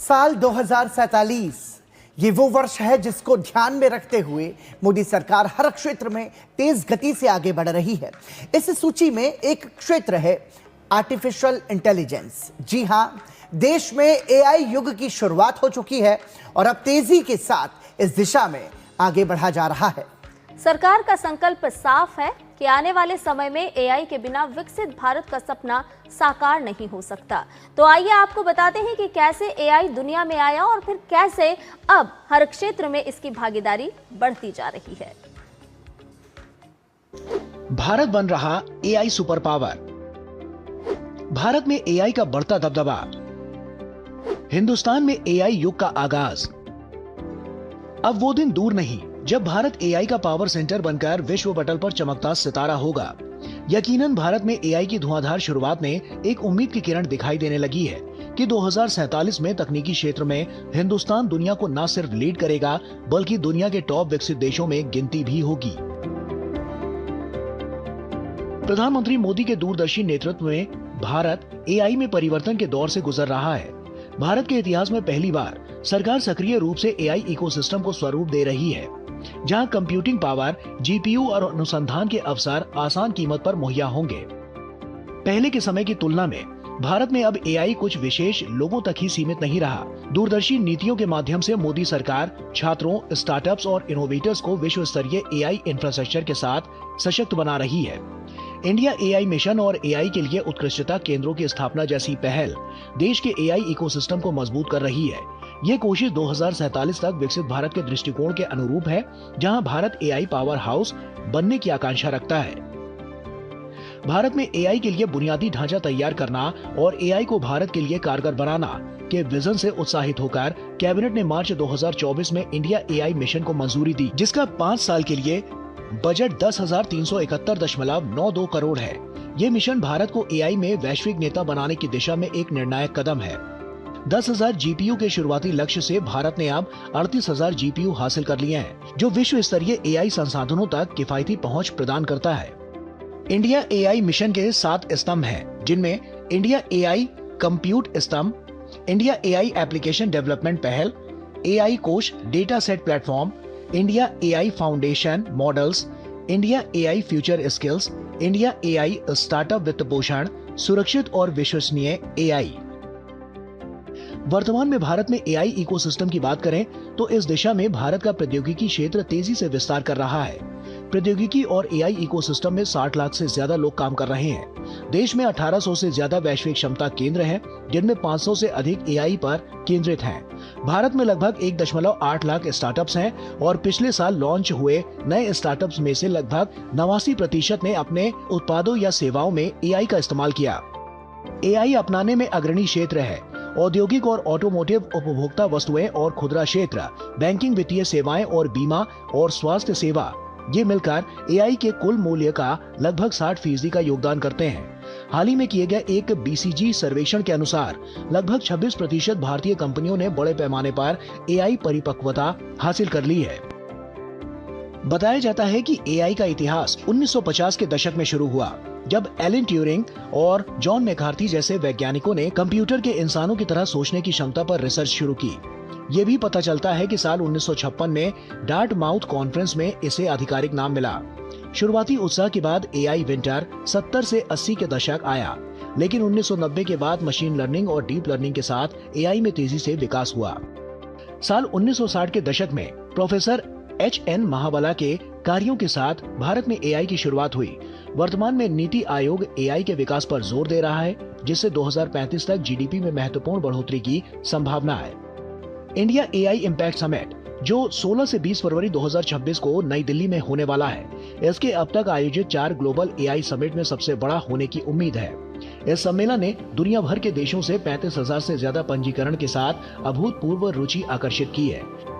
साल 2047 ये वो वर्ष है जिसको ध्यान में रखते हुए मोदी सरकार हर क्षेत्र में तेज गति से आगे बढ़ रही है। इस सूची में एक क्षेत्र है आर्टिफिशियल इंटेलिजेंस। जी हां, देश में एआई युग की शुरुआत हो चुकी है और अब तेजी के साथ इस दिशा में आगे बढ़ा जा रहा है। सरकार का संकल्प साफ है कि आने वाले समय में एआई के बिना विकसित भारत का सपना साकार नहीं हो सकता। तो आइए आपको बताते हैं कि कैसे एआई दुनिया में आया और फिर कैसे अब हर क्षेत्र में इसकी भागीदारी बढ़ती जा रही है। भारत बन रहा एआई सुपर पावर। भारत में एआई का बढ़ता दबदबा। हिंदुस्तान में एआई युग का आगाज। अब वो दिन दूर नहीं जब भारत एआई का पावर सेंटर बनकर विश्व पटल पर चमकता सितारा होगा। यकीनन भारत में एआई की धुआंधार शुरुआत ने एक उम्मीद की किरण दिखाई देने लगी है कि 2047 में तकनीकी क्षेत्र में हिंदुस्तान दुनिया को न सिर्फ लीड करेगा बल्कि दुनिया के टॉप विकसित देशों में गिनती भी होगी। प्रधानमंत्री मोदी के दूरदर्शी नेतृत्व में भारत एआई में परिवर्तन के दौर से गुजर रहा है। भारत के इतिहास में पहली बार सरकार सक्रिय रूप से एआई इकोसिस्टम को स्वरूप दे रही है, जहां कंप्यूटिंग पावर, जीपीयू और अनुसंधान के अवसर आसान कीमत पर मुहैया होंगे। पहले के समय की तुलना में भारत में अब एआई कुछ विशेष लोगों तक ही सीमित नहीं रहा। दूरदर्शी नीतियों के माध्यम से मोदी सरकार छात्रों, स्टार्टअप्स और इनोवेटर्स को विश्व स्तरीय एआई इंफ्रास्ट्रक्चर के साथ सशक्त बना रही है। इंडिया एआई मिशन और एआई के लिए उत्कृष्टता केंद्रों की स्थापना जैसी पहल देश के एआई इकोसिस्टम को मजबूत कर रही है। ये कोशिश 2047 तक विकसित भारत के दृष्टिकोण के अनुरूप है, जहां भारत एआई पावर हाउस बनने की आकांक्षा रखता है। भारत में एआई के लिए बुनियादी ढांचा तैयार करना और एआई को भारत के लिए कारगर बनाना के विजन से उत्साहित होकर कैबिनेट ने मार्च 2024 में इंडिया एआई मिशन को मंजूरी दी, जिसका 5 साल के लिए बजट 10,371.92 करोड़ है। ये मिशन भारत को एआई में वैश्विक नेता बनाने की दिशा में एक निर्णायक कदम है। 10,000 जीपीयू के शुरुआती लक्ष्य से भारत ने अब 38,000 जीपीयू हासिल कर लिए हैं, जो विश्व स्तरीय एआई संसाधनों तक किफायती पहुंच प्रदान करता है। इंडिया एआई मिशन के 7 स्तंभ हैं, जिनमें इंडिया एआई कंप्यूट स्तंभ, इंडिया एआई एप्लीकेशन डेवलपमेंट पहल, एआई कोष data set platform, India AI foundation models, India AI future skills, India AI startup वित्त पोषण, सुरक्षित और विश्वसनीय एआई। वर्तमान में भारत में एआई इकोसिस्टम की बात करें तो इस दिशा में भारत का प्रौद्योगिकी क्षेत्र तेजी से विस्तार कर रहा है। प्रौद्योगिकी और एआई इकोसिस्टम में 60 लाख से ज्यादा लोग काम कर रहे हैं। देश में 1800 से ज्यादा वैश्विक क्षमता केंद्र हैं, जिनमें 500 से अधिक एआई पर केंद्रित हैं। भारत में लगभग 1.8 लाख स्टार्टअप्स हैं और पिछले साल लॉन्च हुए नए स्टार्टअप्स में से लगभग 89% ने अपने उत्पादों या सेवाओं में एआई का इस्तेमाल किया। एआई अपनाने में अग्रणी क्षेत्र है औद्योगिक और ऑटोमोटिव, उपभोक्ता वस्तुएं और खुदरा क्षेत्र, बैंकिंग, वित्तीय सेवाएं और बीमा और स्वास्थ्य सेवा। ये मिलकर एआई के कुल मूल्य का लगभग 60% का योगदान करते हैं। हाल ही में किए गए एक बीसीजी सर्वेक्षण के अनुसार लगभग 26% भारतीय कंपनियों ने बड़े पैमाने पर एआई परिपक्वता हासिल कर ली है। बताया जाता है कि एआई का इतिहास 1950 के दशक में शुरू हुआ, जब एलन ट्यूरिंग और जॉन मैकार्थी जैसे वैज्ञानिकों ने कंप्यूटर के इंसानों की तरह सोचने की क्षमता पर रिसर्च शुरू की। ये भी पता चलता है कि साल 1956 में डार्टमाउथ कॉन्फ्रेंस में इसे आधिकारिक नाम मिला। शुरुआती उत्साह के बाद एआई विंटर 70 से 80 के दशक आया, लेकिन 1990 के बाद मशीन लर्निंग और डीप लर्निंग के साथ एआई में तेजी से विकास हुआ। साल 1960 के दशक में प्रोफेसर एच.एन. महाबला के कार्यों के साथ भारत में एआई की शुरुआत हुई। वर्तमान में नीति आयोग एआई के विकास पर जोर दे रहा है, जिससे 2035 तक जीडीपी में महत्वपूर्ण बढ़ोतरी की संभावना है। इंडिया एआई इम्पैक्ट समिट, जो 16 से 20 फरवरी 2026 को नई दिल्ली में होने वाला है, इसके अब तक आयोजित 4 ग्लोबल एआई समिट में सबसे बड़ा होने की उम्मीद है। इस सम्मेलन ने दुनिया भर के देशों से 35,000 से ज्यादा पंजीकरण के साथ अभूतपूर्व रुचि आकर्षित की है।